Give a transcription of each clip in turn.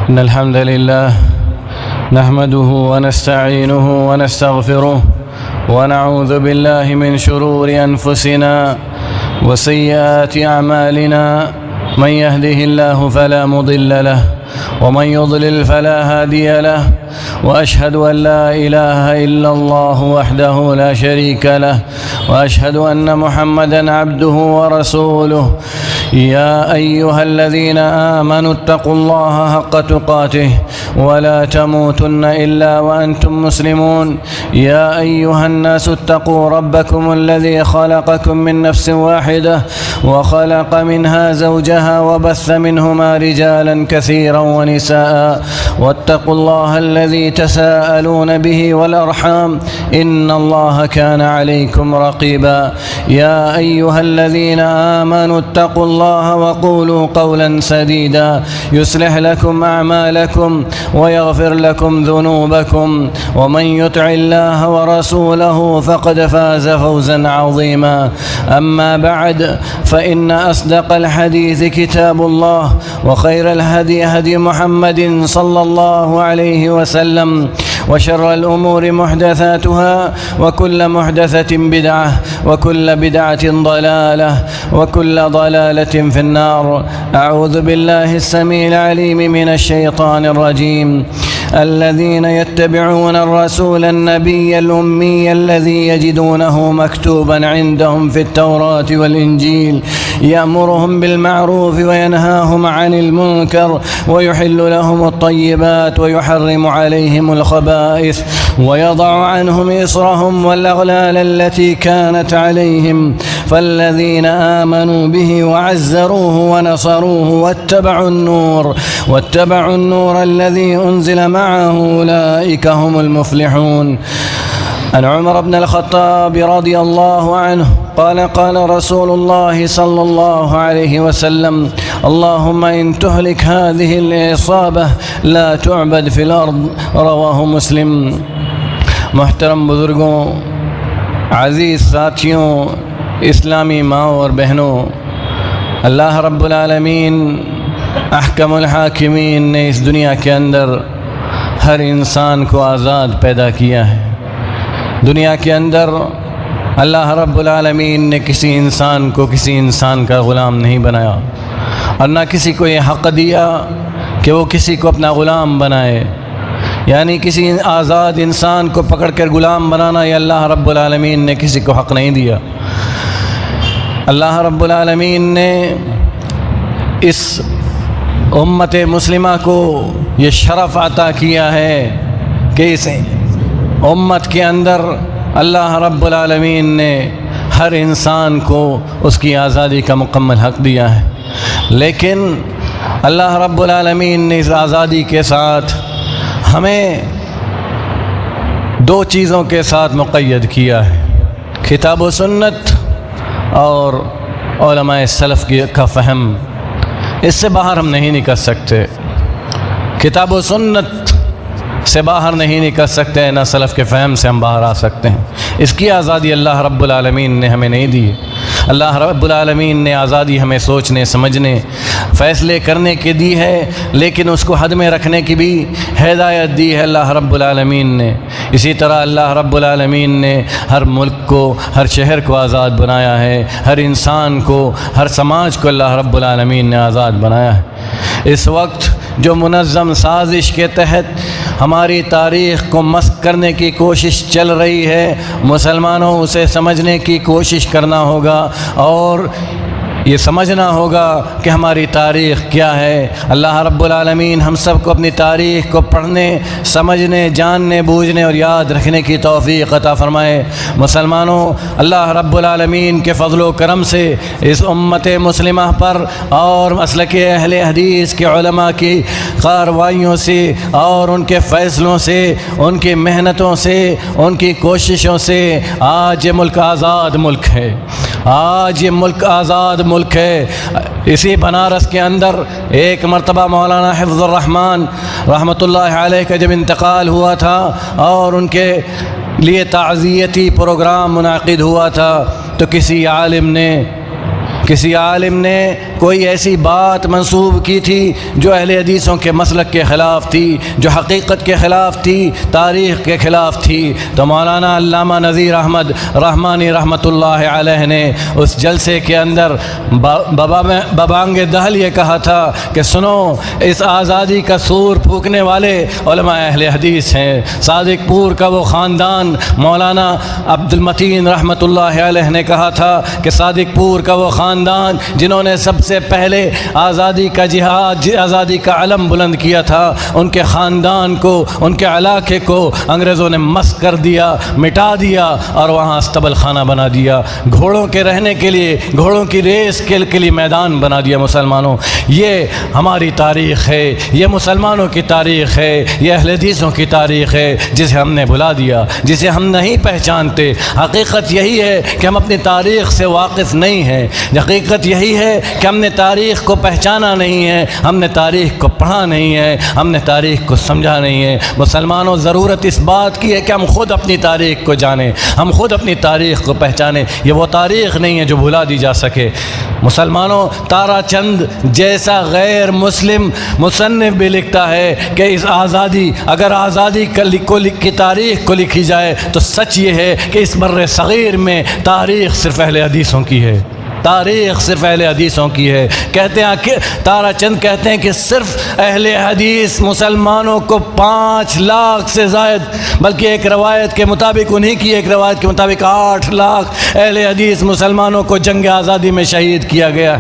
إن الحمد لله نحمده ونستعينه ونستغفره ونعوذ بالله من شرور أنفسنا وسيئات أعمالنا من يهده الله فلا مضل له ومن يضلل فلا هادي له وأشهد أن لا إله إلا الله وحده لا شريك له وأشهد أن محمدًا عبده ورسوله يا أيها الذين آمنوا اتقوا الله حق تقاته ولا تموتن إلا وأنتم مسلمون يا أيها الناس اتقوا ربكم الذي خلقكم من نفس واحدة وخلق منها زوجها وبث منهما رجالا كثيرا ونساء واتقوا الله الذي تساءلون به والأرحام إن الله كان عليكم رقيبا يا أيها الذين آمنوا اتقوا الله وقولوا قولا سديدا يصلح لكم أعمالكم ويغفر لكم ذنوبكم ومن يطع الله ورسوله فقد فاز فوزا عظيما أما بعد فإن أصدق الحديث كتاب الله وخير الهدي هدي محمد صلى الله عليه وسلم وشر الأمور محدثاتها وكل محدثة بدعة وكل بدعة ضلالة وكل ضلالة في النار. أعوذ بالله السميع العليم من الشيطان الرجيم. الذين يتبعون الرسول النبي الأمي الذي يجدونه مكتوبا عندهم في التوراة والإنجيل يأمرهم بالمعروف وينهاهم عن المنكر ويحل لهم الطيبات ويحرم عليهم الخبائث ويضع عنهم إصرهم والأغلال التي كانت عليهم فالذين آمنوا به وعزروه ونصروه واتبعوا النور الذي أنزل معه أولئك هم المفلحون. عن عمر بن الخطاب رضي الله عنه قال رسول الله صلى الله عليه وسلم اللهم إن تهلك هذه العصابة لا تعبد في الأرض. رواہ مسلم. محترم بزرگوں، عزیز ساتھیوں، اسلامی ماں اور بہنوں، اللہ رب العالمین احکم الحاکمین نے اس دنیا کے اندر ہر انسان کو آزاد پیدا کیا ہے. دنیا کے اندر اللہ رب العالمین نے کسی انسان کا غلام نہیں بنایا اور نہ کسی کو یہ حق دیا کہ وہ کسی کو اپنا غلام بنائے. یعنی کسی آزاد انسان کو پکڑ کر غلام بنانا یہ اللہ رب العالمین نے کسی کو حق نہیں دیا. اللہ رب العالمین نے اس امت مسلمہ کو یہ شرف عطا کیا ہے کہ اس امت کے اندر اللہ رب العالمین نے ہر انسان کو اس کی آزادی کا مکمل حق دیا ہے. لیکن اللہ رب العالمین نے اس آزادی کے ساتھ ہمیں دو چیزوں کے ساتھ مقید کیا ہے: کتاب و سنت اور علماء سلف کا فہم. اس سے باہر ہم نہیں نکل سکتے. کتاب و سنت سے باہر نہیں نکل سکتے، نہ سلف کے فہم سے ہم باہر آ سکتے ہیں. اس کی آزادی اللہ رب العالمین نے ہمیں نہیں دی. اللہ رب العالمین نے آزادی ہمیں سوچنے سمجھنے فیصلے کرنے کی دی ہے، لیکن اس کو حد میں رکھنے کی بھی ہدایت دی ہے اللہ رب العالمین نے. اسی طرح اللہ رب العالمین نے ہر ملک کو، ہر شہر کو آزاد بنایا ہے، ہر انسان کو، ہر سماج کو اللہ رب العالمین نے آزاد بنایا ہے. اس وقت جو منظم سازش کے تحت ہماری تاریخ کو مسخ کرنے کی کوشش چل رہی ہے، مسلمانوں اسے سمجھنے کی کوشش کرنا ہوگا اور یہ سمجھنا ہوگا کہ ہماری تاریخ کیا ہے. اللہ رب العالمین ہم سب کو اپنی تاریخ کو پڑھنے، سمجھنے، جاننے، بوجھنے اور یاد رکھنے کی توفیق عطا فرمائے. مسلمانوں، اللہ رب العالمین کے فضل و کرم سے اس امت مسلمہ پر اور مسلک اہل حدیث کے علماء کی کارروائیوں سے اور ان کے فیصلوں سے، ان کی محنتوں سے، ان کی کوششوں سے آج یہ ملک آزاد ملک ہے. آج یہ ملک آزاد ملک ہے. اسی بنارس کے اندر ایک مرتبہ مولانا حفظ الرحمن رحمۃ اللہ علیہ کا جب انتقال ہوا تھا اور ان کے لیے تعزیتی پروگرام منعقد ہوا تھا تو کسی عالم نے کوئی ایسی بات منسوب کی تھی جو اہل حدیثوں کے مسلک کے خلاف تھی، جو حقیقت کے خلاف تھی، تاریخ کے خلاف تھی، تو مولانا علامہ نذیر احمد رحمانی رحمۃ اللہ علیہ نے اس جلسے کے اندر ببانگ دہل یہ کہا تھا کہ سنو، اس آزادی کا سور پھونکنے والے علماء اہل حدیث ہیں۔ صادق پور کا وہ خاندان، مولانا عبد المتین رحمۃ اللہ علیہ نے کہا تھا کہ صادق پور کا وہ خاندان جنہوں نے سب سے پہلے آزادی کا جہاد، آزادی کا علم بلند کیا تھا، ان کے خاندان کو، ان کے علاقے کو انگریزوں نے مسخ کر دیا، مٹا دیا اور وہاں استبل خانہ بنا دیا، گھوڑوں کے رہنے کے لیے، گھوڑوں کی ریس کے لیے میدان بنا دیا۔ مسلمانوں، یہ ہماری تاریخ ہے، یہ مسلمانوں کی تاریخ ہے، یہ اہل حدیثوں کی تاریخ ہے جسے ہم نے بھلا دیا، جسے ہم نہیں پہچانتے۔ حقیقت یہی ہے کہ ہم اپنی تاریخ سے واقف نہیں ہیں، حقیقت یہی ہے کہ ہم نے تاریخ کو پہچانا نہیں ہے، ہم نے تاریخ کو پڑھا نہیں ہے، ہم نے تاریخ کو سمجھا نہیں ہے۔ مسلمانوں، ضرورت اس بات کی ہے کہ ہم خود اپنی تاریخ کو جانیں، ہم خود اپنی تاریخ کو پہچانیں۔ یہ وہ تاریخ نہیں ہے جو بھلا دی جا سکے۔ مسلمانوں، تارا چند جیسا غیر مسلم مصنف بھی لکھتا ہے کہ اس آزادی، اگر آزادی کی تاریخ کو لکھی جائے تو سچ یہ ہے کہ اس بر صغیر میں تاریخ صرف اہل حدیثوں کی ہے، تاریخ صرف اہل حدیثوں کی ہے۔ کہتے ہیں کہ تارا چند کہتے ہیں کہ صرف اہل حدیث مسلمانوں کو 5 لاکھ سے زائد، بلکہ ایک روایت کے مطابق، انہی کی ایک روایت کے مطابق 8 لاکھ اہل حدیث مسلمانوں کو جنگ آزادی میں شہید کیا گیا۔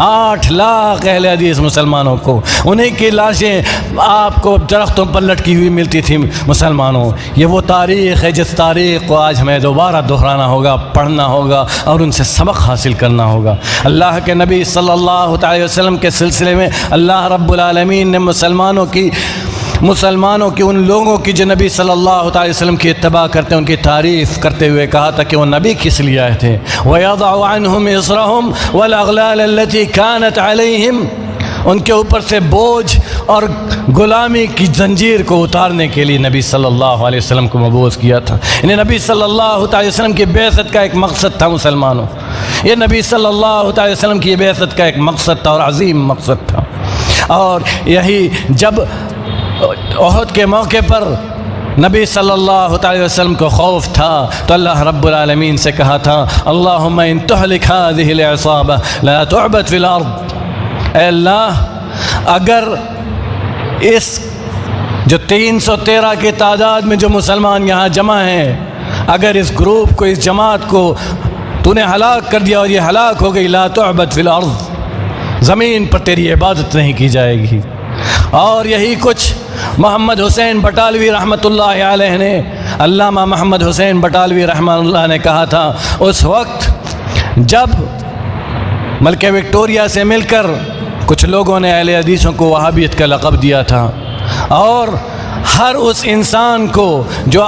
8 لاکھ اہل حدیث مسلمانوں کو، انہیں کی لاشیں آپ کو درختوں پر لٹکی ہوئی ملتی تھیں۔ مسلمانوں، یہ وہ تاریخ ہے جس تاریخ کو آج ہمیں دوبارہ دہرانا ہوگا، پڑھنا ہوگا اور ان سے سبق حاصل کرنا ہوگا۔ اللہ کے نبی صلی اللہ علیہ وسلم کے سلسلے میں اللہ رب العالمین نے مسلمانوں کی ان لوگوں کی جو نبی صلی اللہ علیہ وسلم کی اتباع کرتے ہیں، ان کی تعریف کرتے ہوئے کہا تھا کہ وہ نبی کس لیے آئے تھے۔ وَيَضَعُ عَنْهُمْ إِصْرَهُمْ وَالْأَغْلَالَ الَّتِي كَانَتْ عَلَيْهِمْ، ان کے اوپر سے بوجھ اور غلامی کی زنجیر کو اتارنے کے لیے نبی صلی اللہ علیہ وسلم کو مبعوث کیا تھا۔ انہیں نبی صلی اللہ علیہ وسلم کی بعثت کا ایک مقصد تھا۔ مسلمانوں، یہ نبی صلی اللہ علیہ وسلم کی بعثت کا ایک مقصد تھا اور عظیم مقصد تھا۔ اور یہی جب احد کے موقع پر نبی صلی اللہ علیہ وسلم کو خوف تھا تو اللہ رب العالمین سے کہا تھا، اللہم ان تہلک هذه العصابہ لا تعبد فی الارض، اے اللہ اگر اس جو 313 کی تعداد میں جو مسلمان یہاں جمع ہیں، اگر اس گروپ کو، اس جماعت کو تو نے ہلاک کر دیا اور یہ ہلاک ہو گئی، لا تعبد فی الارض، زمین پر تیری عبادت نہیں کی جائے گی۔ اور یہی کچھ محمد حسین بٹالوی رحمۃ اللہ علیہ نے، علامہ محمد حسین بٹالوی رحمہ اللہ نے کہا تھا اس وقت جب ملکہ وکٹوریہ سے مل کر کچھ لوگوں نے اہل حدیثوں کو وہابیت کا لقب دیا تھا، اور ہر اس انسان کو جو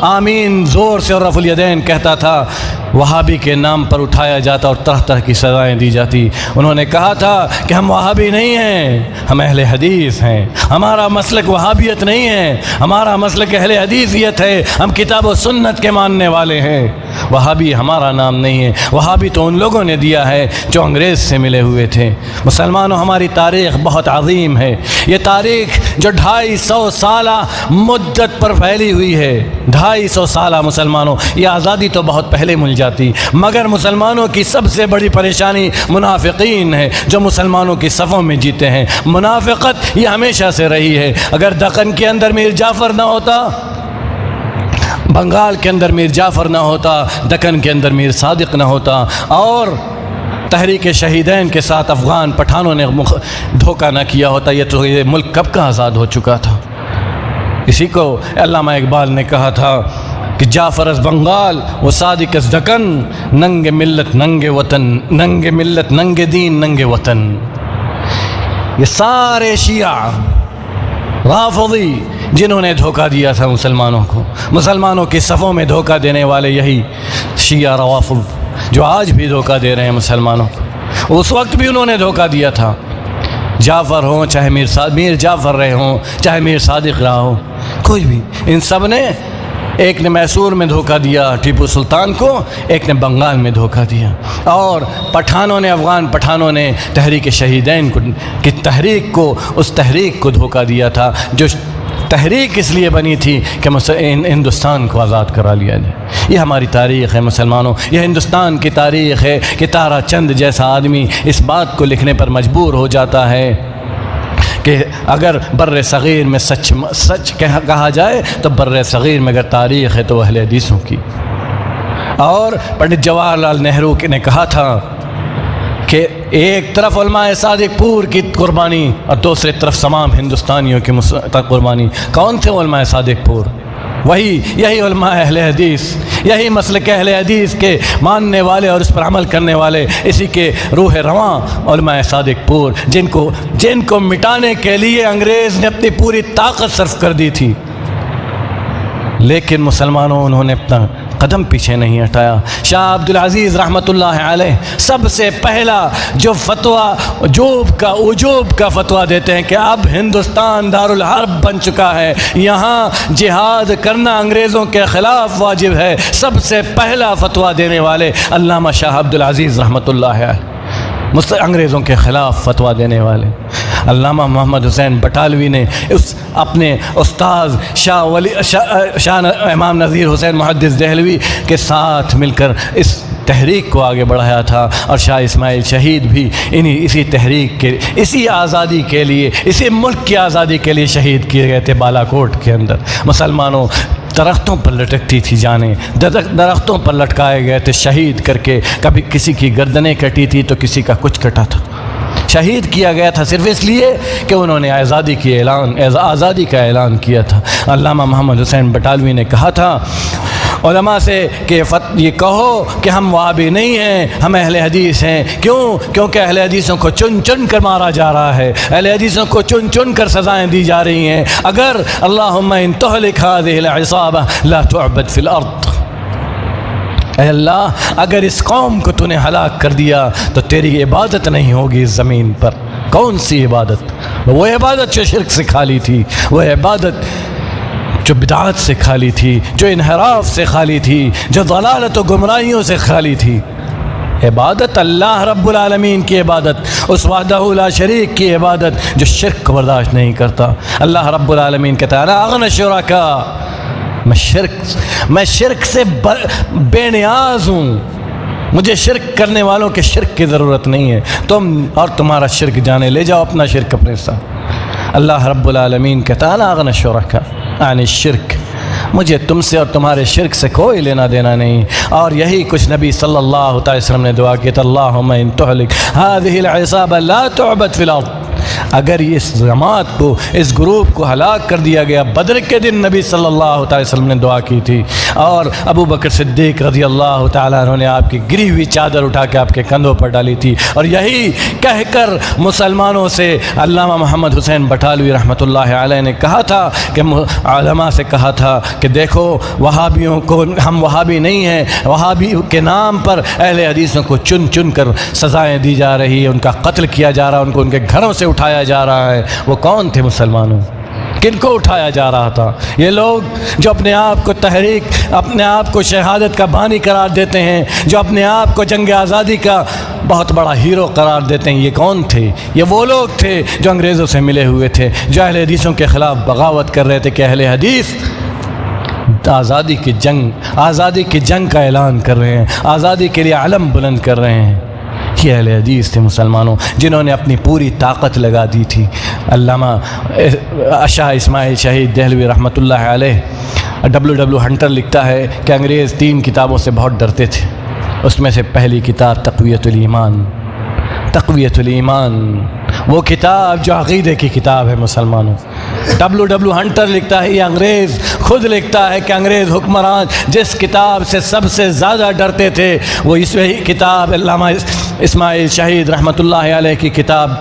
آمین زور سے اور رفع الیدین کہتا تھا وہابی کے نام پر اٹھایا جاتا اور طرح طرح کی سزائیں دی جاتی۔ انہوں نے کہا تھا کہ ہم وہابی نہیں ہیں، ہم اہل حدیث ہیں، ہمارا مسلک وہابیت نہیں ہے، ہمارا مسلک اہل حدیثیت ہے، ہم کتاب و سنت کے ماننے والے ہیں، وہابی ہمارا نام نہیں ہے۔ وہابی تو ان لوگوں نے دیا ہے جو انگریز سے ملے ہوئے تھے۔ مسلمانوں، ہماری تاریخ بہت عظیم ہے، یہ تاریخ جو 250 سالہ مدت پر پھیلی ہوئی ہے، 250 سالہ۔ مسلمانوں، یہ آزادی تو بہت پہلے مل جاتی، مگر مسلمانوں کی سب سے بڑی پریشانی منافقین ہے جو مسلمانوں کی صفوں میں جیتے ہیں۔ منافقت یہ ہمیشہ سے رہی ہے۔ اگر دکن کے اندر میر جعفر نہ ہوتا، بنگال کے اندر میر جعفر نہ ہوتا، دکن کے اندر میر صادق نہ ہوتا، اور تحریک شہیدین کے ساتھ افغان پٹھانوں نے دھوکہ نہ کیا ہوتا، یہ ملک کب کا آزاد ہو چکا تھا۔ اسی کو علامہ اقبال نے کہا تھا کہ جعفر از بنگال و صادق از دکن، ننگ ملت ننگ وطن، ننگ ملت ننگ دین ننگ وطن۔ یہ سارے شیعہ رافضی جنہوں نے دھوکہ دیا تھا مسلمانوں کو، مسلمانوں کی صفوں میں دھوکہ دینے والے یہی شیعہ روافض جو آج بھی دھوکہ دے رہے ہیں مسلمانوں کو۔ اس وقت بھی انہوں نے دھوکہ دیا تھا، جعفر ہوں چاہے میر جعفر رہے ہوں، چاہے میر صادق رہا ہو، کوئی بھی، ان سب نے ایک نے میسور میں دھوکہ دیا ٹیپو سلطان کو، ایک نے بنگال میں دھوکہ دیا، اور پٹھانوں نے، افغان پٹھانوں نے تحریک شہیدین کی تحریک کو، اس تحریک کو دھوکہ دیا تھا، جو تحریک اس لیے بنی تھی کہ ہندوستان کو آزاد کرا لیا جائے۔ یہ ہماری تاریخ ہے مسلمانوں، یہ ہندوستان کی تاریخ ہے کہ تارا چند جیسا آدمی اس بات کو لکھنے پر مجبور ہو جاتا ہے کہ اگر بر صغیر میں سچ کہا جائے تو بر صغیر میں اگر تاریخ ہے تو اہل حدیثوں کی۔ اور پنڈت جواہر لال نہرو نے کہا تھا کہ ایک طرف علماء صادق پور کی قربانی اور دوسری طرف تمام ہندوستانیوں کی قربانی۔ کون تھے علماء صادق پور؟ یہی علماء اہل حدیث، یہی مسلک اہل حدیث کے ماننے والے اور اس پر عمل کرنے والے، اسی کے روح رواں علماء صادق پور، جن کو مٹانے کے لیے انگریز نے اپنی پوری طاقت صرف کر دی تھی، لیکن مسلمانوں انہوں نے اپنا قدم پیچھے نہیں ہٹایا۔ شاہ عبدالعزیز رحمۃ اللہ علیہ سب سے پہلا جو فتویٰ وجوب کا فتویٰ دیتے ہیں کہ اب ہندوستان دارالحرب بن چکا ہے، یہاں جہاد کرنا انگریزوں کے خلاف واجب ہے، سب سے پہلا فتویٰ دینے والے علامہ شاہ عبدالعزیز رحمۃ اللہ علیہ، انگریزوں کے خلاف فتویٰ دینے والے۔ علامہ محمد حسین بٹالوی نے اپنے استاذ شاہ امام نذیر حسین محدث دہلوی کے ساتھ مل کر اس تحریک کو آگے بڑھایا تھا، اور شاہ اسماعیل شہید بھی اسی تحریک کے، اسی آزادی کے لیے، اسی ملک کی آزادی کے لیے شہید کیے گئے تھے بالا کوٹ کے اندر۔ مسلمانوں، درختوں پر لٹکتی تھی جانیں، درختوں پر لٹکائے گئے تھے شہید کر کے، کبھی کسی کی گردنیں کٹی تھی تو کسی کا کچھ کٹا تھا، شہید کیا گیا تھا صرف اس لیے کہ انہوں نے آزادی کا اعلان کیا تھا۔ علامہ محمد حسین بٹالوی نے کہا تھا علماء سے کہ یہ کہو کہ ہم وہابی نہیں ہیں، ہم اہل حدیث ہیں۔ کیونکہ اہل حدیثوں کو چن چن کر مارا جا رہا ہے، اہل حدیثوں کو چن چن کر سزائیں دی جا رہی ہیں۔ اگر اللہم ان تہلک هذه العصابہ لا تعبد فی الارض، اے اللہ اگر اس قوم کو تو نے ہلاک کر دیا تو تیری عبادت نہیں ہوگی اس زمین پر۔ کون سی عبادت؟ وہ عبادت جو شرک سے خالی تھی، وہ عبادت جو بدعات سے خالی تھی، جو انحراف سے خالی تھی، جو ضلالت و گمراہیوں سے خالی تھی۔ عبادت اللہ رب العالمین کی عبادت، اس وحدہ لا شریک کی عبادت جو شرک کو برداشت نہیں کرتا۔ اللہ رب العالمین کہتا ہے انا اغنی الشرکاء، میں شرک سے بے نیاز ہوں، مجھے شرک کرنے والوں کے شرک کی ضرورت نہیں ہے، تم اور تمہارا شرک جانے لے جاؤ اپنا شرک اپنے ساتھ۔ اللہ رب العالمین کہتا ہے انا اغنی الشرکاء عن الشرک، مجھے تم سے اور تمہارے شرک سے کوئی لینا دینا نہیں۔ اور یہی کچھ نبی صلی اللہ علیہ وسلم نے دعا کی تھی، اللہم ان تہلک هذه العصابہ لا تعبد فی الارض، اگر اس جماعت کو، اس گروپ کو ہلاک کر دیا گیا۔ بدر کے دن نبی صلی اللہ علیہ وسلم نے دعا کی تھی، اور ابو بکر صدیق رضی اللہ تعالیٰ عنہ نے آپ کی گری ہوئی چادر اٹھا کے آپ کے کندھوں پر ڈالی تھی، اور یہی کہہ کر مسلمانوں سے علامہ محمد حسین بٹالوی رحمۃ اللہ علیہ نے کہا تھا کہ علماء سے کہا تھا کہ دیکھو وہابیوں کو، ہم وہابی نہیں ہیں، وہابی کے نام پر اہل حدیثوں کو چن چن کر سزائیں دی جا رہی ہیں، ان کا قتل کیا جا رہا ہے، ان کو ان کے گھروں سے اٹھایا جا رہا ہے۔ وہ کون تھے مسلمانوں؟ کن کو اٹھایا جا رہا تھا؟ یہ لوگ جو اپنے آپ کو تحریک، اپنے آپ کو شہادت کا بانی قرار دیتے ہیں، جو اپنے آپ کو جنگ آزادی کا بہت بڑا ہیرو قرار دیتے ہیں، یہ کون تھے؟ یہ وہ لوگ تھے جو انگریزوں سے ملے ہوئے تھے، جو اہل حدیثوں کے خلاف بغاوت کر رہے تھے کہ اہل حدیث آزادی کی جنگ کا اعلان کر رہے ہیں، آزادی کے لیے علم بلند کر رہے ہیں۔ یہ اہل حدیث تھے مسلمانوں، جنہوں نے اپنی پوری طاقت لگا دی تھی۔ علامہ شاہ اسماعیل شہید دہلوی رحمۃ اللہ علیہ ڈبلیو ہنٹر لکھتا ہے کہ انگریز 3 کتابوں سے بہت ڈرتے تھے، اس میں سے پہلی کتاب تقویت الایمان، وہ کتاب جو عقیدے کی کتاب ہے مسلمانوں۔ ڈبلیو ہنٹر لکھتا ہے، یہ انگریز خود لکھتا ہے کہ انگریز حکمران جس کتاب سے سب سے زیادہ ڈرتے تھے وہ اس وہی کتاب علامہ اسماعیل شہید رحمۃ اللہ علیہ کی کتاب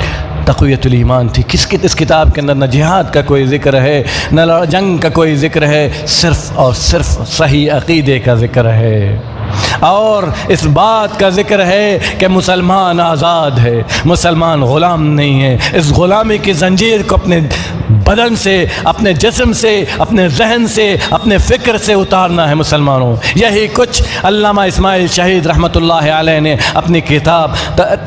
تقویت الایمان تھی۔ اس کتاب کے اندر نہ جہاد کا کوئی ذکر ہے، نہ جنگ کا کوئی ذکر ہے، صرف اور صرف صحیح عقیدے کا ذکر ہے۔ اور اس بات کا ذکر ہے کہ مسلمان آزاد ہے، مسلمان غلام نہیں ہے۔ اس غلامی کی زنجیر کو اپنے بدن سے، اپنے جسم سے، اپنے ذہن سے، اپنے فکر سے اتارنا ہے مسلمانوں۔ یہی کچھ علامہ اسماعیل شہید رحمۃ اللہ علیہ نے اپنی کتاب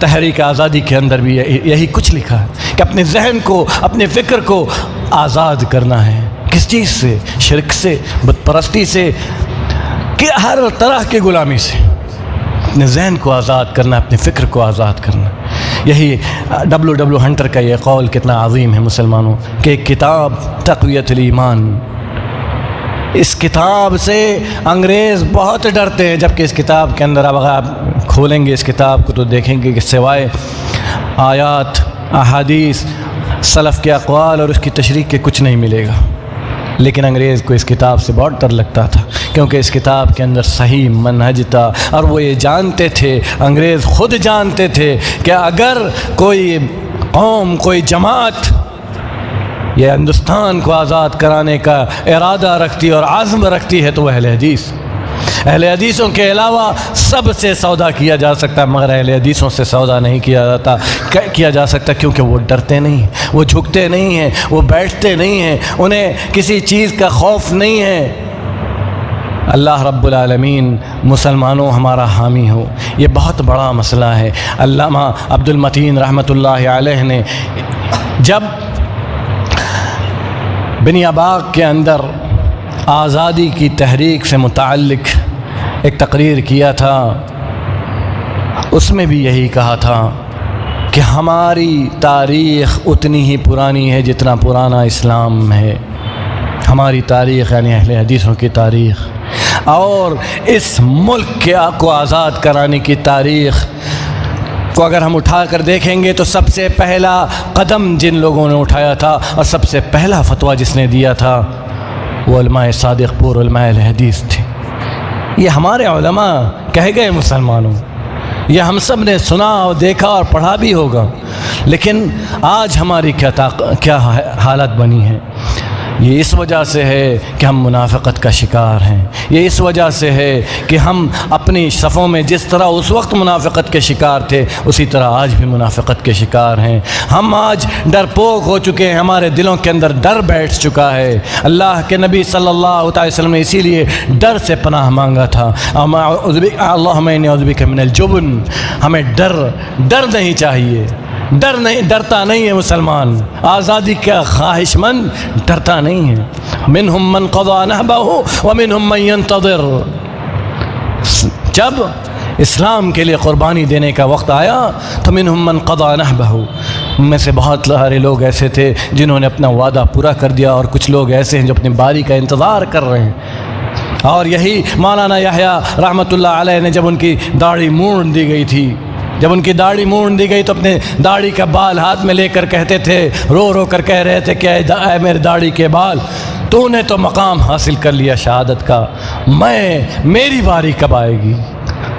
تحریک آزادی کے اندر بھی یہی کچھ لکھا ہے کہ اپنے ذہن کو، اپنے فکر کو آزاد کرنا ہے۔ کس چیز سے؟ شرک سے، بت پرستی سے، کہ ہر طرح کی غلامی سے اپنے ذہن کو آزاد کرنا، اپنے فکر کو آزاد کرنا۔ یہی ڈبلو ہنٹر کا یہ قول کتنا عظیم ہے مسلمانوں کہ کتاب تقویت الایمان، اس کتاب سے انگریز بہت ڈرتے ہیں، جبکہ اس کتاب کے اندر اب اگر آپ کھولیں گے اس کتاب کو تو دیکھیں گے کہ سوائے آیات، احادیث، سلف کے اقوال اور اس کی تشریح کے کچھ نہیں ملے گا۔ لیکن انگریز کو اس کتاب سے بہت ڈر لگتا تھا، کیونکہ اس کتاب کے اندر صحیح منہج تھا، اور وہ یہ جانتے تھے، انگریز خود جانتے تھے کہ اگر کوئی قوم، کوئی جماعت یہ ہندوستان کو آزاد کرانے کا ارادہ رکھتی اور عزم رکھتی ہے تو وہ اہل حدیث۔ اہل حدیثوں کے علاوہ سب سے سودا کیا جا سکتا ہے، مگر اہل حدیثوں سے سودا نہیں کیا جا سکتا، کیونکہ وہ ڈرتے نہیں، وہ جھکتے نہیں ہیں، وہ بیٹھتے نہیں ہیں، انہیں کسی چیز کا خوف نہیں ہے۔ اللہ رب العالمین مسلمانوں ہمارا حامی ہو، یہ بہت بڑا مسئلہ ہے۔ علامہ عبد المتین رحمۃ اللہ علیہ نے جب بنیا باغ کے اندر آزادی کی تحریک سے متعلق ایک تقریر کیا تھا، اس میں بھی یہی کہا تھا کہ ہماری تاریخ اتنی ہی پرانی ہے جتنا پرانا اسلام ہے۔ ہماری تاریخ یعنی اہل حدیثوں کی تاریخ، اور اس ملک کو آزاد کرانے کی تاریخ کو اگر ہم اٹھا کر دیکھیں گے تو سب سے پہلا قدم جن لوگوں نے اٹھایا تھا اور سب سے پہلا فتویٰ جس نے دیا تھا وہ علماء صادق پور، علماء اہل حدیث تھے۔ یہ ہمارے علماء کہہ گئے مسلمانوں، یہ ہم سب نے سنا اور دیکھا اور پڑھا بھی ہوگا، لیکن آج ہماری کیا حالت بنی ہے؟ یہ اس وجہ سے ہے کہ ہم منافقت کا شکار ہیں، یہ اس وجہ سے ہے کہ ہم اپنی صفوں میں جس طرح اس وقت منافقت کے شکار تھے اسی طرح آج بھی منافقت کے شکار ہیں۔ ہم آج ڈرپوک ہو چکے ہیں، ہمارے دلوں کے اندر ڈر بیٹھ چکا ہے۔ اللہ کے نبی صلی اللہ علیہ وسلم نے اسی لیے ڈر سے پناہ مانگا تھا، اللہم انی اعوذ بک من الجبن۔ ہمیں ڈر نہیں چاہیے، ڈرتا نہیں ہے مسلمان، آزادی کا خواہش مند ڈرتا نہیں ہے۔ منہم من قضى نہبہ ومنہم من ينتظر۔ جب اسلام کے لیے قربانی دینے کا وقت آیا تو منہم من قضى نہبہ، ان میں سے بہت سارے لوگ ایسے تھے جنہوں نے اپنا وعدہ پورا کر دیا، اور کچھ لوگ ایسے ہیں جو اپنی باری کا انتظار کر رہے ہیں۔ اور یہی مولانا یحییٰ رحمۃ اللہ علیہ نے جب ان کی داڑھی مونڈ دی گئی تھی، جب ان کی داڑھی مونڈ دی گئی تو اپنے داڑھی کا بال ہاتھ میں لے کر کہتے تھے، رو کر کہہ رہے تھے کہ اے میرے داڑھی کے بال، تو نے تو مقام حاصل کر لیا شہادت کا، میری باری کب آئے گی؟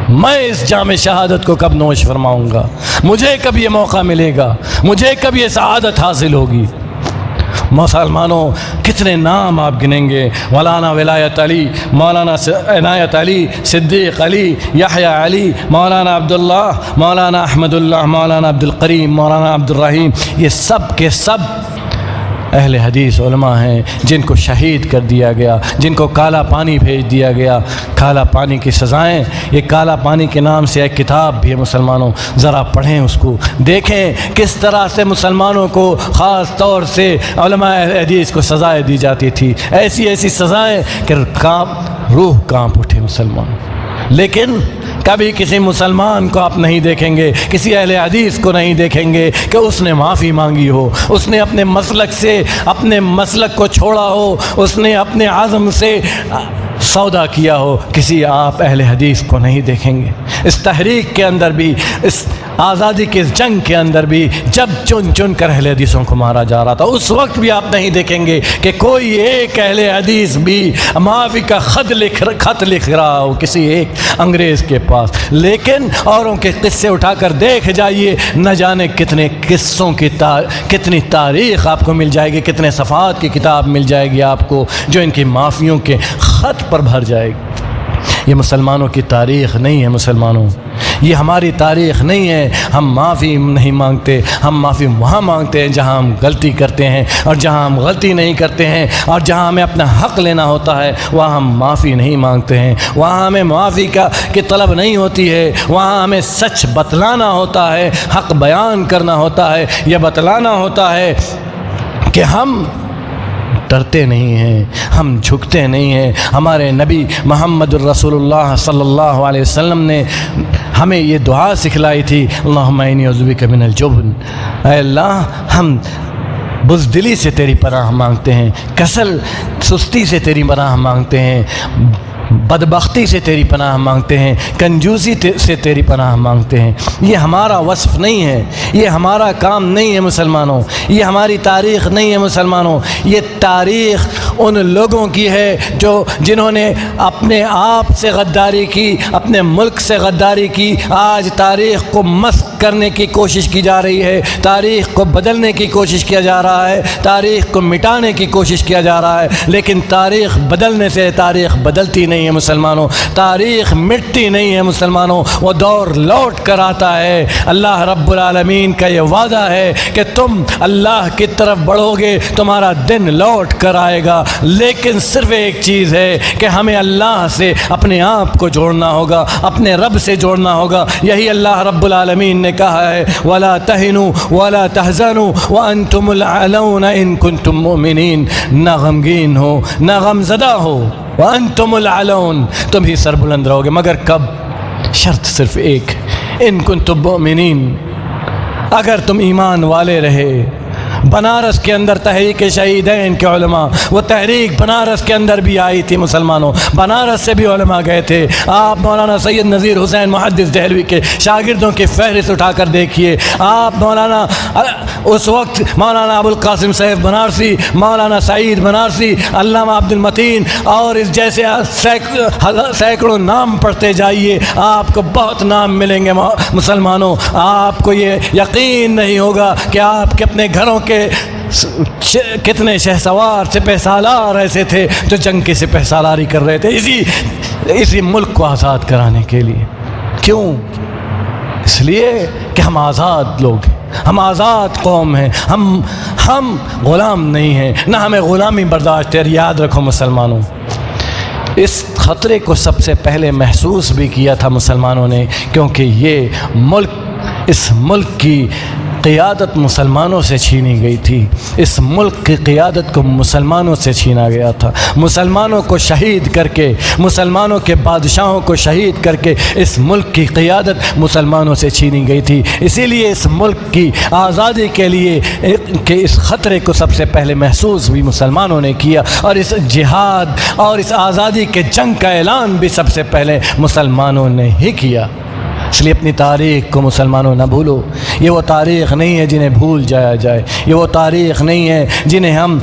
میں اس جام شہادت کو کب نوش فرماؤں گا؟ مجھے کب یہ موقع ملے گا؟ مجھے کب یہ سعادت حاصل ہوگی؟ مسلمانوں کتنے نام آپ گنیں گے، مولانا ولایت علی، مولانا عنایت علی، صدیق علی، یحییٰ علی، مولانا عبداللہ، مولانا احمد اللہ، مولانا عبدالقریم، مولانا عبدالرحیم، یہ سب کے سب اہل حدیث علماء ہیں جن کو شہید کر دیا گیا، جن کو کالا پانی بھیج دیا گیا۔ کالا پانی کی سزائیں، یہ کالا پانی کے نام سے ایک کتاب بھی ہے مسلمانوں، ذرا پڑھیں اس کو، دیکھیں کس طرح سے مسلمانوں کو خاص طور سے علماء اہل حدیث کو سزائیں دی جاتی تھی، ایسی سزائیں کہ روح کانپ اٹھے مسلمان۔ لیکن کبھی کسی مسلمان کو آپ نہیں دیکھیں گے، کسی اہل حدیث کو نہیں دیکھیں گے کہ اس نے معافی مانگی ہو، اس نے اپنے مسلک سے اپنے مسلک کو چھوڑا ہو، اس نے اپنے عزم سے سودا کیا ہو۔ کسی آپ اہل حدیث کو نہیں دیکھیں گے۔ اس تحریک کے اندر بھی، اس آزادی کے جنگ کے اندر بھی جب چن کر اہل حدیثوں کو مارا جا رہا تھا، اس وقت بھی آپ نہیں دیکھیں گے کہ کوئی ایک اہل حدیث بھی معافی کا خط لکھ رہا ہو کسی ایک انگریز کے پاس۔ لیکن اوروں کے قصے اٹھا کر دیکھ جائیے، نہ جانے کتنے قصوں کی کتنی تاریخ آپ کو مل جائے گی، کتنے صفحات کی کتاب مل جائے گی آپ کو جو ان کی معافیوں کے خط پر بھر جائے گی۔ یہ مسلمانوں کی تاریخ نہیں ہے مسلمانوں، یہ ہماری تاریخ نہیں ہے۔ ہم معافی نہیں مانگتے، ہم معافی وہاں مانگتے ہیں جہاں ہم غلطی کرتے ہیں، اور جہاں ہم غلطی نہیں کرتے ہیں اور جہاں ہمیں اپنا حق لینا ہوتا ہے وہاں ہم معافی نہیں مانگتے ہیں، وہاں ہمیں معافی کی طلب نہیں ہوتی ہے، وہاں ہمیں سچ بتلانا ہوتا ہے، حق بیان کرنا ہوتا ہے، یہ بتلانا ہوتا ہے کہ ہم ڈرتے نہیں ہیں، ہم جھکتے نہیں ہیں۔ ہمارے نبی محمد الرسول اللہ صلی اللہ علیہ وسلم نے ہمیں یہ دعا سکھلائی تھی، اللہم انی اعوذ بک من الجبن، اے اللہ ہم بزدلی سے تیری پناہ مانگتے ہیں، کسل سستی سے تیری پناہ مانگتے ہیں، بدبختی سے تیری پناہ مانگتے ہیں، کنجوسی سے تیری پناہ مانگتے ہیں۔ یہ ہمارا وصف نہیں ہے، یہ ہمارا کام نہیں ہے مسلمانوں، یہ ہماری تاریخ نہیں ہے مسلمانوں، یہ تاریخ ان لوگوں کی ہے جنہوں نے اپنے آپ سے غداری کی، اپنے ملک سے غداری کی۔ آج تاریخ کو مسخ کرنے کی کوشش کی جا رہی ہے، تاریخ کو بدلنے کی کوشش کیا جا رہا ہے، تاریخ کو مٹانے کی کوشش کیا جا رہا ہے، لیکن تاریخ بدلنے سے تاریخ بدلتی نہیں ہے مسلمانوں، تاریخ مٹتی نہیں ہے مسلمانوں، وہ دور لوٹ کر آتا ہے۔ اللہ رب العالمین کا یہ وعدہ ہے کہ تم اللہ کی طرف بڑھو گے، تمہارا دن لوٹ کر آئے گا، لیکن صرف ایک چیز ہے کہ ہمیں اللہ سے اپنے آپ کو جوڑنا ہوگا، اپنے رب سے جوڑنا ہوگا۔ یہی اللہ رب العالمین نے کہا ہے وَلَا تَهِنُوا وَلَا تَحْزَنُوا وَأَنْتُمُ الْأَعْلَوْنَ إِن كُنتُم مُؤْمِنِينَ، نہ غمگین ہو نہ غمزدہ ہو، وَأَنْتُمُ الْأَعْلَوْنَ، تم ہی سر بلند رہو گے، مگر کب؟ شرط صرف ایک، ان کنتم مؤمنین، اگر تم ایمان والے رہے۔ بنارس کے اندر تحریک شہیدین کے علماء، وہ تحریک بنارس کے اندر بھی آئی تھی مسلمانوں، بنارس سے بھی علماء گئے تھے۔ آپ مولانا سید نذیر حسین محدث دہلوی کے شاگردوں کی فہرست اٹھا کر دیکھیے، آپ مولانا اس وقت مولانا ابو القاسم سیف بنارسی، مولانا سعید بنارسی، علامہ عبد المتین اور اس جیسے سینکڑوں نام پڑھتے جائیے، آپ کو بہت نام ملیں گے مسلمانوں۔ آپ کو یہ یقین نہیں ہوگا کہ آپ کے اپنے گھروں کے کتنے شہسوار سپہ سالار ایسے تھے جو جنگ کی سپہ سالاری کر رہے تھے اسی ملک کو آزاد کرانے کے لیے۔ کیوں؟ اس لیے کہ ہم آزاد لوگ ہیں، ہم آزاد قوم ہیں، ہم غلام نہیں ہیں، نہ ہمیں غلامی برداشت ہے۔ یاد رکھو مسلمانوں، اس خطرے کو سب سے پہلے محسوس بھی کیا تھا مسلمانوں نے، کیونکہ اس ملک کی قیادت مسلمانوں سے چھینی گئی تھی، اس ملک کی قیادت کو مسلمانوں سے چھینا گیا تھا، مسلمانوں کو شہید کر کے، مسلمانوں کے بادشاہوں کو شہید کر کے اس ملک کی قیادت مسلمانوں سے چھینی گئی تھی۔ اسی لیے اس ملک کی آزادی کے لیے کہ اس خطرے کو سب سے پہلے محسوس بھی مسلمانوں نے کیا، اور اس جہاد اور اس آزادی کے جنگ کا اعلان بھی سب سے پہلے مسلمانوں نے ہی کیا۔ اس لیے اپنی تاریخ کو مسلمانوں نہ بھولو، یہ وہ تاریخ نہیں ہے جنہیں بھول جایا جائے، یہ وہ تاریخ نہیں ہے جنہیں ہم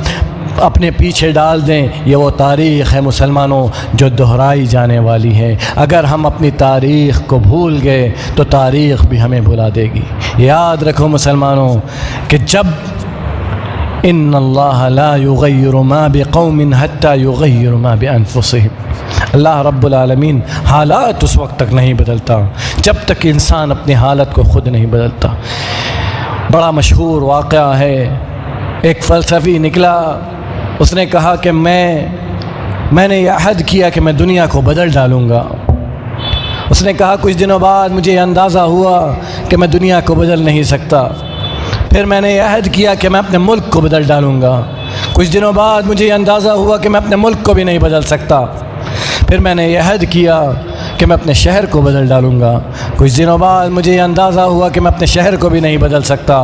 اپنے پیچھے ڈال دیں، یہ وہ تاریخ ہے مسلمانوں جو دہرائی جانے والی ہے۔ اگر ہم اپنی تاریخ کو بھول گئے تو تاریخ بھی ہمیں بھلا دے گی۔ یاد رکھو مسلمانوں کہ جب ان اللہ لا یغیر ما بقوم حتی یغیر ما بانفسهم، اللہ رب العالمین حالات اس وقت تک نہیں بدلتا جب تک انسان اپنی حالت کو خود نہیں بدلتا۔ بڑا مشہور واقعہ ہے، ایک فلسفی نکلا، اس نے کہا کہ میں نے یہ عہد کیا کہ میں دنیا کو بدل ڈالوں گا۔ اس نے کہا کچھ دنوں بعد مجھے یہ اندازہ ہوا کہ میں دنیا کو بدل نہیں سکتا، پھر میں نے یہ عہد کیا کہ میں اپنے ملک کو بدل ڈالوں گا۔ کچھ دنوں بعد مجھے یہ اندازہ ہوا کہ میں اپنے ملک کو بھی نہیں بدل سکتا، پھر میں نے یہ عہد کیا کہ میں اپنے شہر کو بدل ڈالوں گا۔ کچھ دنوں بعد مجھے یہ اندازہ ہوا کہ میں اپنے شہر کو بھی نہیں بدل سکتا،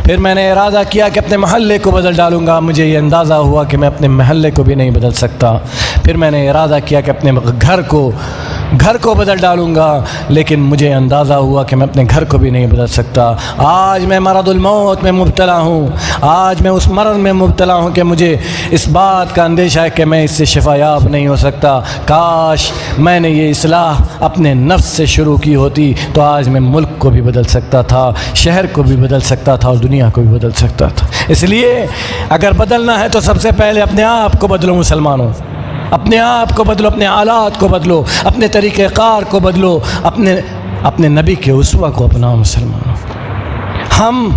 پھر میں نے ارادہ کیا کہ اپنے محلے کو بدل ڈالوں گا، مجھے یہ اندازہ ہوا کہ میں اپنے محلے کو بھی نہیں بدل سکتا، پھر میں نے ارادہ کیا کہ اپنے گھر کو بدل ڈالوں گا، لیکن مجھے اندازہ ہوا کہ میں اپنے گھر کو بھی نہیں بدل سکتا۔ آج میں مرض الموت میں مبتلا ہوں، آج میں اس مرض میں مبتلا ہوں کہ مجھے اس بات کا اندیشہ ہے کہ میں اس سے شفا یاب نہیں ہو سکتا۔ کاش میں نے یہ اصلاح اپنے نفس سے شروع کی ہوتی تو آج میں ملک کو بھی بدل سکتا تھا، شہر کو بھی بدل سکتا تھا اور دنیا کو بھی بدل سکتا تھا۔ اس لیے اگر بدلنا ہے تو سب سے پہلے اپنے آپ کو بدلو مسلمانوں، اپنے آپ کو بدلو، اپنے آلات کو بدلو، اپنے طریقہ کار کو بدلو، اپنے نبی کے اسوہ کو اپناؤ مسلمانوں۔ ہم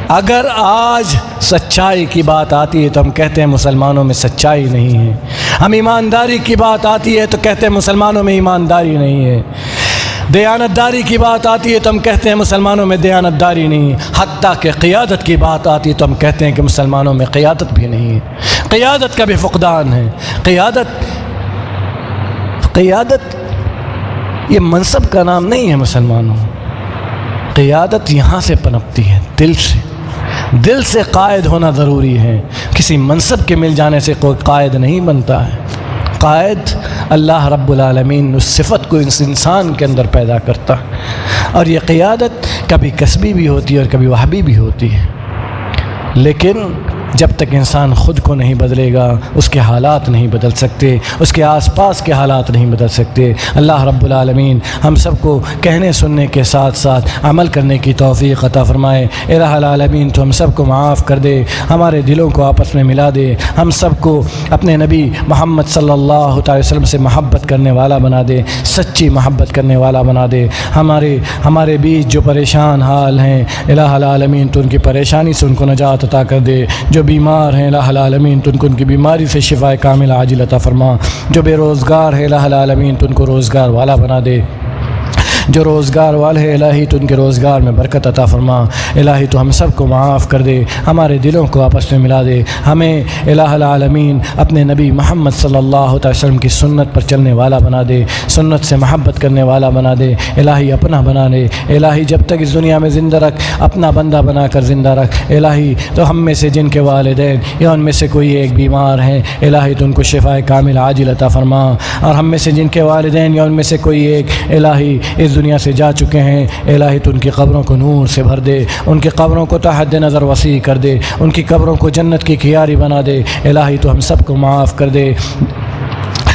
اگر آج سچائی کی بات آتی ہے تو ہم کہتے ہیں مسلمانوں میں سچائی نہیں ہے، ہم ایمانداری کی بات آتی ہے تو کہتے ہیں مسلمانوں میں ایمانداری نہیں ہے، دیانت داری کی بات آتی ہے تو ہم کہتے ہیں مسلمانوں میں دیانت داری نہیں ہے، حتیٰ کہ قیادت کی بات آتی ہے تو ہم کہتے ہیں کہ مسلمانوں میں قیادت بھی نہیں ہے، قیادت کا بھی فقدان ہے۔ قیادت یہ منصب کا نام نہیں ہے مسلمانوں، قیادت یہاں سے پنپتی ہے، دل سے قائد ہونا ضروری ہے۔ کسی منصب کے مل جانے سے کوئی قائد نہیں بنتا ہے۔ قائد اللہ رب العالمین اس صفت کو اس انسان کے اندر پیدا کرتا ہے، اور یہ قیادت کبھی کسبی بھی ہوتی ہے اور کبھی وہبی بھی ہوتی ہے، لیکن جب تک انسان خود کو نہیں بدلے گا اس کے حالات نہیں بدل سکتے، اس کے آس پاس کے حالات نہیں بدل سکتے۔ اللہ رب العالمین ہم سب کو کہنے سننے کے ساتھ ساتھ عمل کرنے کی توفیق عطا فرمائے۔ الہ العالمین تو ہم سب کو معاف کر دے، ہمارے دلوں کو آپس میں ملا دے، ہم سب کو اپنے نبی محمد صلی اللہ علیہ وسلم سے محبت کرنے والا بنا دے، سچی محبت کرنے والا بنا دے۔ ہمارے بیچ جو پریشان حال ہیں الہ العالمین تو ان کی پریشانی سے ان کو نجات عطا کر دے، جو بیمار ہیں الہ العالمین تو ان کی بیماری سے شفا کامل عاجل عطا فرما، جو بے روزگار ہے الہ العالمین تو ان کو روزگار والا بنا دے، جو روزگار والے ہیں الہی تو ان کے روزگار میں برکت عطا فرما۔ الہی تو ہم سب کو معاف کر دے، ہمارے دلوں کو آپس میں ملا دے، ہمیں الہ العالمین اپنے نبی محمد صلی اللہ علیہ وسلم کی سنت پر چلنے والا بنا دے، سنت سے محبت کرنے والا بنا دے، الہی اپنا بنا دے۔ الہی جب تک اس دنیا میں زندہ رکھ، اپنا بندہ بنا کر زندہ رکھ۔ الہی تو ہم میں سے جن کے والدین یا ان میں سے کوئی ایک بیمار ہیں الہی تو ان کو شفا کامل عاجل عطا فرما، اور ہم میں سے جن کے والدین یا ان میں سے کوئی ایک الہی اس دنیا سے جا چکے ہیں الہی تو ان کی قبروں کو نور سے بھر دے، ان کی قبروں کو تحت نظر وسیع کر دے، ان کی قبروں کو جنت کی کھیاری بنا دے۔ الہی تو ہم سب کو معاف کر دے،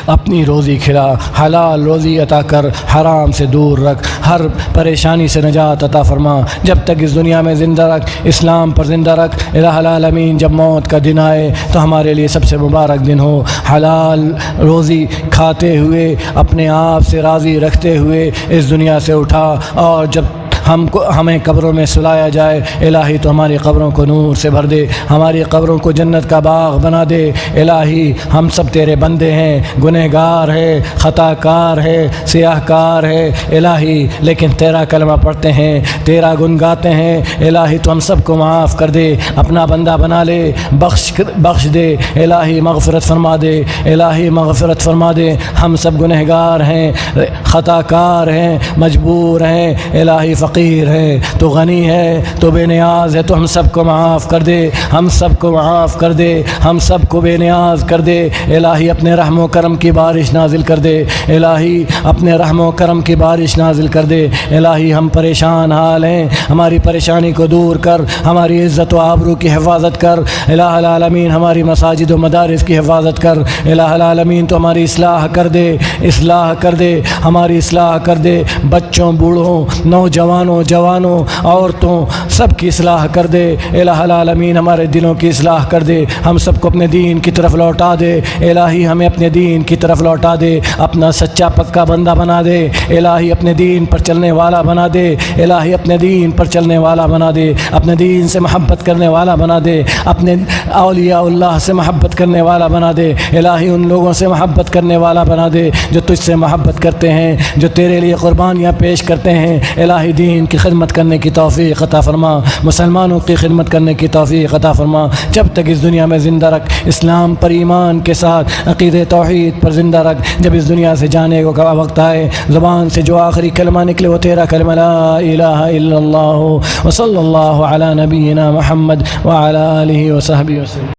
اپنی روزی کھلا، حلال روزی عطا کر، حرام سے دور رکھ، ہر پریشانی سے نجات عطا فرما۔ جب تک اس دنیا میں زندہ رکھ، اسلام پر زندہ رکھ۔ الہ العالمین جب موت کا دن آئے تو ہمارے لیے سب سے مبارک دن ہو، حلال روزی کھاتے ہوئے، اپنے آپ سے راضی رکھتے ہوئے اس دنیا سے اٹھا، اور جب ہمیں قبروں میں سلایا جائے الہی تو ہماری قبروں کو نور سے بھر دے، ہماری قبروں کو جنت کا باغ بنا دے۔ الہی ہم سب تیرے بندے ہیں، گنہگار ہے، خطا کار ہے، سیاہ کار ہے الہی، لیکن تیرا کلمہ پڑھتے ہیں، تیرا گن گاتے ہیں الہی تو ہم سب کو معاف کر دے، اپنا بندہ بنا لے، بخش دے الہی، مغفرت فرما دے الہی، مغفرت فرما دے۔ ہم سب گنہگار ہیں، خطا کار ہیں، مجبور ہیں الہی، فقیر ہے تو غنی ہے تو بے نیاز ہے تو ہم سب کو معاف کر دے، ہم سب کو معاف کر دے، ہم سب کو بے نیاز کر دے الہی، اپنے رحم و کرم کی بارش نازل کر دے الہی، اپنے رحم و کرم کی بارش نازل کر دے الہی۔ ہم پریشان حال ہیں، ہماری پریشانی کو دور کر، ہماری عزت و آبرو کی حفاظت کر الہ العالمین، ہماری مساجد و مدارس کی حفاظت کر الہ العالمین، تو ہماری اصلاح کر دے، اصلاح کر دے، ہماری اصلاح کر دے، بچوں، بوڑھوں، نوجوانوں، جوانوں، عورتوں، سب کی اصلاح کر دے الہ العالمین، ہمارے دلوں کی اصلاح کر دے، ہم سب کو اپنے دین کی طرف لوٹا دے الہی، ہمیں اپنے دین کی طرف لوٹا دے، اپنا سچا پکا بندہ بنا دے الہی، اپنے دین پر چلنے والا بنا دے الہی، اپنے دین پر چلنے والا بنا دے، اپنے دین سے محبت کرنے والا بنا دے، اپنے اولیاء اللہ سے محبت کرنے والا بنا دے الہی، ان لوگوں سے محبت کرنے والا بنا دے جو تجھ سے محبت کرتے ہیں، جو تیرے لیے قربانیاں پیش کرتے ہیں الہی، دین کی خدمت کرنے کی توفیق عطا فرما، مسلمانوں کی خدمت کرنے کی توفیق عطا فرما۔ جب تک اس دنیا میں زندہ رکھ، اسلام پر ایمان کے ساتھ عقیدہ توحید پر زندہ رکھ، جب اس دنیا سے جانے کا وقت آئے زبان سے جو آخری کلمہ نکلے وہ تیرا کلمہ لا الہ الا اللہ، وصلی اللہ علی نبینا محمد وعلی آلہ وصحبہ وسلم۔